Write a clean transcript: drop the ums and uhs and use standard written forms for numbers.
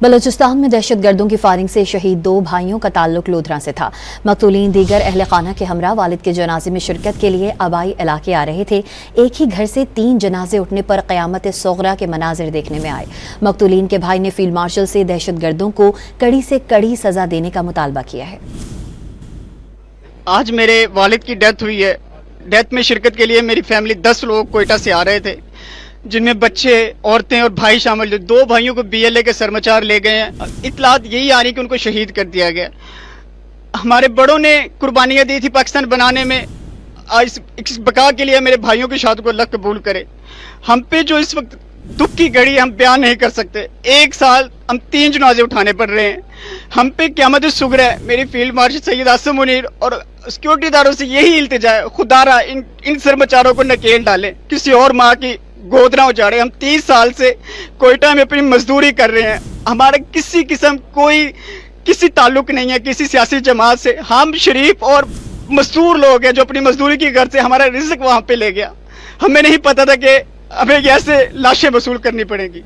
बलूचिस्तान में दहशतगर्दों की फायरिंग से शहीद 2 भाइयों का ताल्लुक लोधरा से था। मकतूलीन दीगर अहले खाना के हमरा वालिद के जनाजे में शिरकत के लिए आबाई इलाके आ रहे थे। एक ही घर से 3 जनाजे उठने पर क़यामत सोगरा के मनाजिर देखने में आए। मकतूलीन के भाई ने फील्ड मार्शल से दहशतगर्दों को कड़ी से कड़ी सजा देने का मुतालबा किया है। आज मेरे वालिद की डेथ हुई है। डेथ में शिरकत के लिए मेरी फैमिली 10 लोग कोयटा से आ रहे थे, जिनमें बच्चे, औरतें और भाई शामिल। जो 2 भाइयों को BLA के सरमचार ले गए हैं। इतलात यही आ रही कि उनको शहीद कर दिया गया। हमारे बड़ों ने कुर्बानियां दी थी पाकिस्तान बनाने में। आज इस बका के लिए मेरे भाइयों की शहादत को अल्लाह कबूल करे। हम पे जो इस वक्त दुख की घड़ी हम बयान नहीं कर सकते। 1 साल हम 3 जनाजे उठाने पड़ रहे हैं। हम पे क़यामत सुगरा है। मेरी फील्ड मार्शल सैयद आसिम मुनीर और सिक्योरिटी दारों से यही इल्तिजा है, खुदारा इन सरमचारों को नकेल डालें, किसी और माँ की गोद ना उजाड़े। हम 30 साल से कोयटा में अपनी मजदूरी कर रहे हैं। हमारा किसी किस्म किसी ताल्लुक नहीं है किसी सियासी जमात से। हम शरीफ और मजदूर लोग हैं जो अपनी मजदूरी की घर से हमारा रिज़्क वहाँ पे ले गया। हमें नहीं पता था कि हमें ऐसे लाशें वसूल करनी पड़ेंगी।